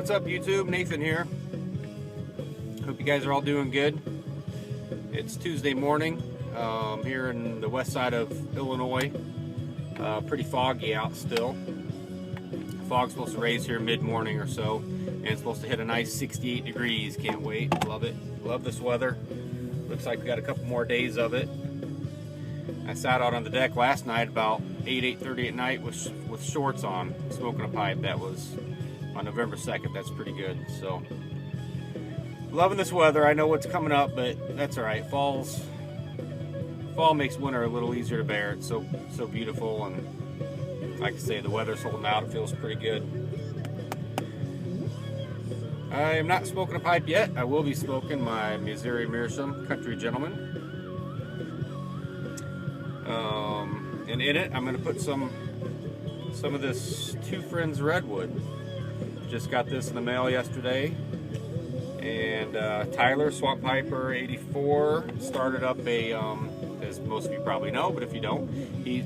What's up, YouTube? Nathan here. Hope you guys are all doing good. It's Tuesday morning here in the west side of Illinois. Pretty foggy out still. Fog's supposed to raise here mid-morning or so, and it's supposed to hit a nice 68 degrees. Can't wait. Love it. Love this weather. Looks like we got a couple more days of it. I sat out on the deck last night about 8:30 at night with shorts on, smoking a pipe. That was on November 2nd. That's pretty good. So, loving this weather. I know what's coming up, but that's all right. Fall makes winter a little easier to bear. It's so beautiful, and like I say, the weather's holding out. It feels pretty good. I am not smoking a pipe yet. I will be smoking my Missouri Meerschaum Country Gentleman. And in it, I'm going to put some of this Friends Redwood. Just got this in the mail yesterday. And Tyler, Swamp Piper 84, started up a, as most of you probably know, but if you don't,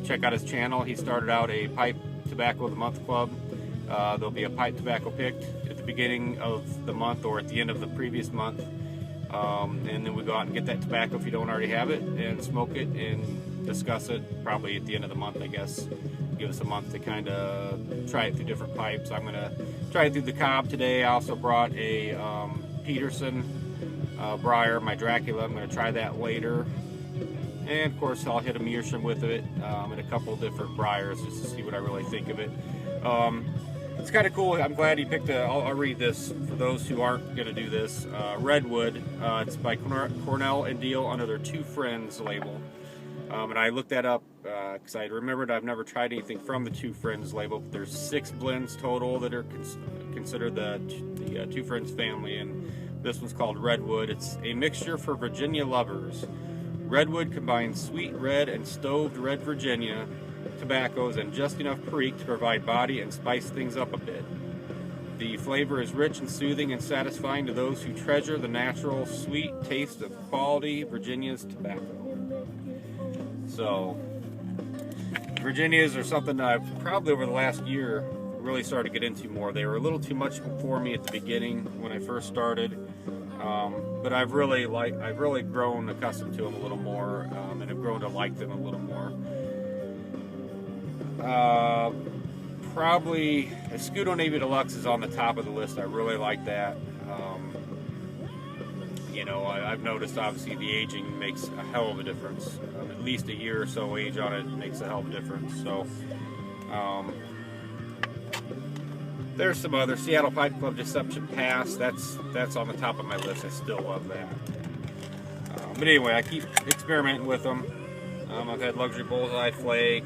check out his channel. He started out a Pipe Tobacco of the Month Club. There'll be a pipe tobacco picked at the beginning of the month or at the end of the previous month. And then we go out and get that tobacco if you don't already have it, and smoke it and discuss it probably at the end of the month, I guess. Give us a month to kind of try it through different pipes. I'm going to try it through the Cobb today. I also brought a Peterson briar, my Dracula. I'm going to try that later. And of course I'll hit a Meerschaum with it and a couple different briars just to see what I really think of it. It's kind of cool. I'm glad he picked I'll read this for those who aren't going to do this. Redwood. It's by Cornell and Deal under their Two Friends label. And I looked that up because I remembered I've never tried anything from the Two Friends label. But there's 6 blends total that are considered the Two Friends family, and this one's called Redwood. It's a mixture for Virginia lovers. Redwood combines sweet red and stoved red Virginia tobaccos and just enough perique to provide body and spice things up a bit. The flavor is rich and soothing and satisfying to those who treasure the natural sweet taste of quality Virginia's tobacco. So, Virginias are something that I've probably over the last year really started to get into more. They were a little too much for me at the beginning when I first started, but I've really grown accustomed to them a little more, and have grown to like them a little more. Probably Escudo Navy Deluxe is on the top of the list. I really like that. You know, I've noticed obviously the aging makes a hell of a difference. At least a year or so age on it makes a hell of a difference. So, there's some other Seattle Pipe Club Deception Pass. That's on the top of my list. I still love that. But anyway, I keep experimenting with them. I've had Luxury Bullseye Flake,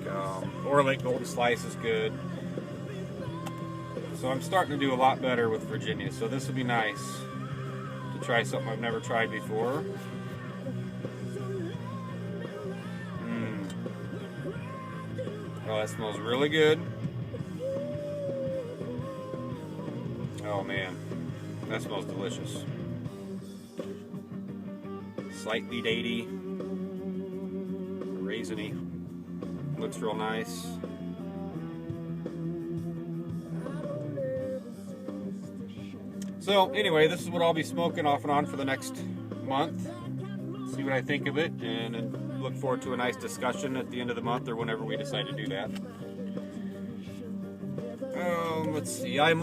Orlake Golden Slice is good. So I'm starting to do a lot better with Virginia. So this will be nice to try something I've never tried before. Oh, that smells really good. Oh man, that smells delicious. Slightly datey, raisiny. Looks real nice. So anyway, this is what I'll be smoking off and on for the next month. See what I think of it, and look forward to a nice discussion at the end of the month or whenever we decide to do that. Let's see. I'm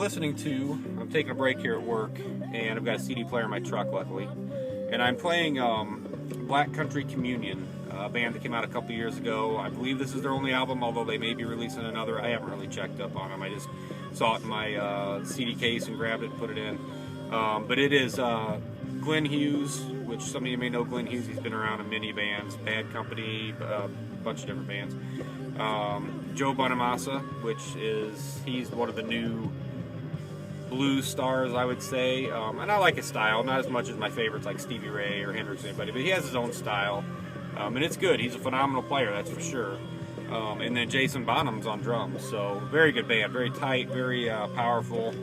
taking a break here at work, and I've got a CD player in my truck, luckily. And I'm playing Black Country Communion, a band that came out a couple years ago. I believe this is their only album, although they may be releasing another. I haven't really checked up on them. I just saw it in my CD case and grabbed it and put it in. But it is Glenn Hughes, which some of you may know Glenn Hughes. He's been around in many bands, Bad Company, a bunch of different bands. Joe Bonamassa, he's one of the new blues stars, I would say. And I like his style, not as much as my favorites like Stevie Ray or Hendrix or anybody, but he has his own style. And it's good. He's a phenomenal player, that's for sure. And then Jason Bonham's on drums, so very good band, very tight, very powerful.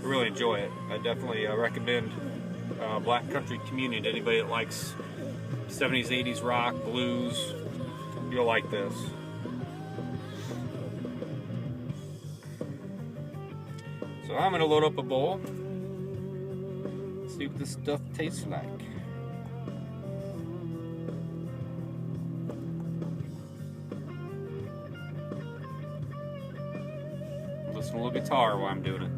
Really enjoy it. I definitely recommend Black Country Communion to anybody that likes 70s, 80s rock, blues. You'll like this. So I'm gonna load up a bowl, see what this stuff tastes like. Listen to a little guitar while I'm doing it.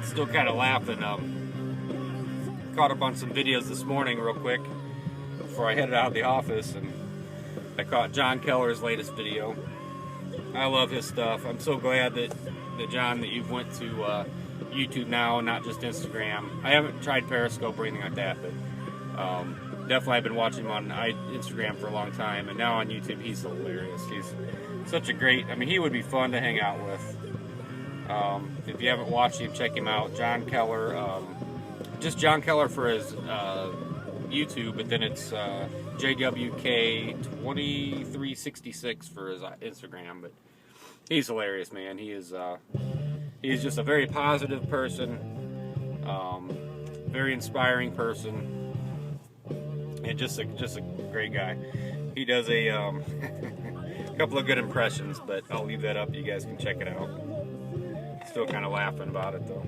Still kind of laughing. Caught up on some videos this morning real quick before I headed out of the office, and I caught John Keller's latest video. I love his stuff. I'm so glad that John, that you've went to YouTube now and not just Instagram. I haven't tried Periscope or anything like that, but definitely I've been watching him on Instagram for a long time, and now on YouTube he's hilarious. He's such a great, I mean, he would be fun to hang out with. If you haven't watched him, check him out. John Keller, just John Keller for his YouTube, but then it's JWK2366 for his Instagram. But he's hilarious, man. He's just a very positive person, very inspiring person, and just a great guy. He does a couple of good impressions, but I'll leave that up. You guys can check it out. Still kind of laughing about it though.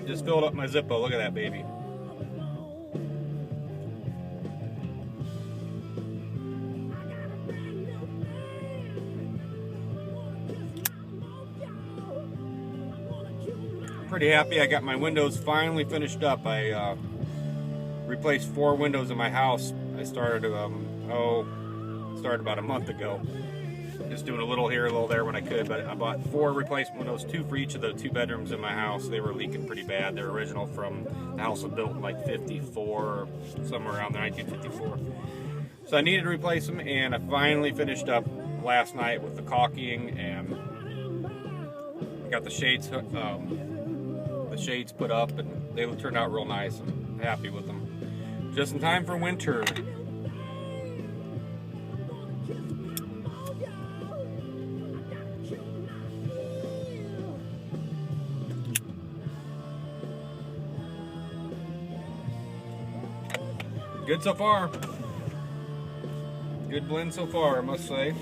Just filled up my Zippo. Look at that baby. Pretty happy I got my windows finally finished up. I replaced 4 windows in my house. I started about a month ago. Just doing a little here, a little there when I could, but I bought 4 replacement windows, 2 for each of the 2 bedrooms in my house. They were leaking pretty bad. They're original from the house was built in like 54, somewhere around there, 1954. So I needed to replace them, and I finally finished up last night with the caulking, and got the shades put up, and they turned out real nice. I'm happy with them. Just in time for winter. Good so far. Good blend so far, I must say.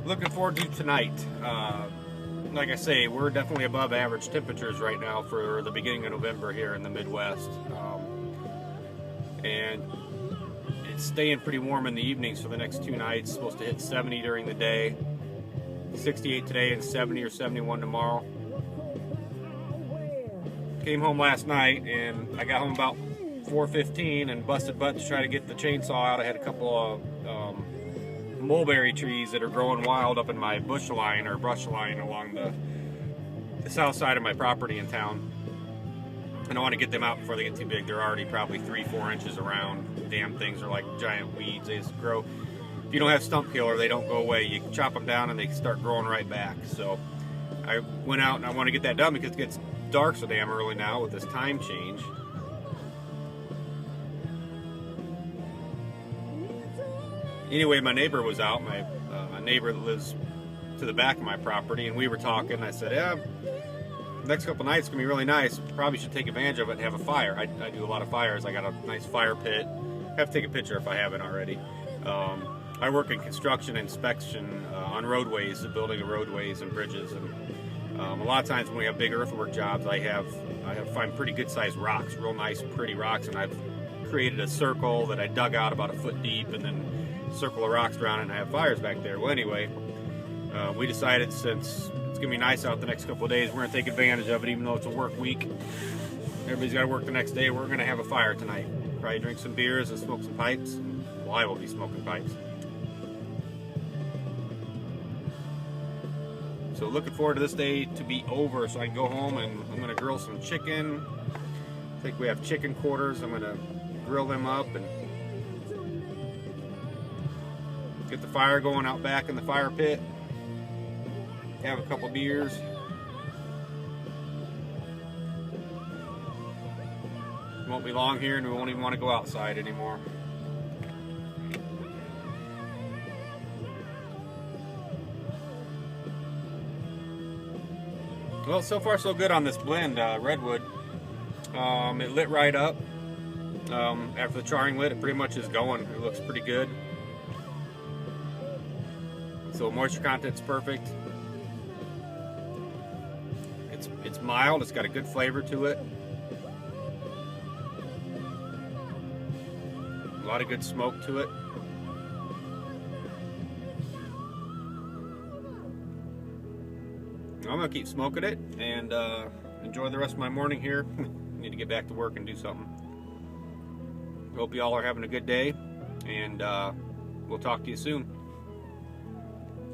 Looking forward to tonight. Like I say, we're definitely above average temperatures right now for the beginning of November here in the Midwest. And it's staying pretty warm in the evenings for the next 2 nights. It's supposed to hit 70 during the day. 68 today and 70 or 71 tomorrow. Came home last night and I got home about 4:15 and busted butt to try to get the chainsaw out. I had a couple of mulberry trees that are growing wild up in my bush line or brush line along the south side of my property in town. And I want to get them out before they get too big. They're already probably 3-4 inches around. Damn things are like giant weeds. They just grow. If you don't have stump killer, they don't go away. You chop them down and they start growing right back. So I went out and I want to get that done because it gets dark so damn early now with this time change. Anyway, my neighbor was out, my neighbor that lives to the back of my property, and we were talking. I said, yeah, next couple nights going to be really nice. Probably should take advantage of it and have a fire. I do a lot of fires. I got a nice fire pit. I have to take a picture if I haven't already. I work in construction inspection on roadways, the building of roadways and bridges, and a lot of times when we have big earthwork jobs, I have find pretty good sized rocks, real nice pretty rocks, and I've created a circle that I dug out about 1 foot deep and then circle of rocks around it, and I have fires back there. Well, anyway, We decided since it's gonna be nice out the next couple of days, we're gonna take advantage of it, even though it's a work week. Everybody's got to work the next day. We're gonna have a fire tonight. Probably drink some beers and smoke some pipes. Well, I will be smoking pipes. So looking forward to this day to be over so I can go home and I'm gonna grill some chicken. I think we have chicken quarters. I'm gonna grill them up and get the fire going out back in the fire pit. Have a couple beers. Won't be long here and we won't even want to go outside anymore. Well, so far so good on this blend, Redwood. It lit right up. After the charring lit, it pretty much is going. It looks pretty good. So moisture content's perfect. It's mild. It's got a good flavor to it. A lot of good smoke to it. I'm gonna keep smoking it and enjoy the rest of my morning here. Need to get back to work and do something. Hope you all are having a good day, and we'll talk to you soon.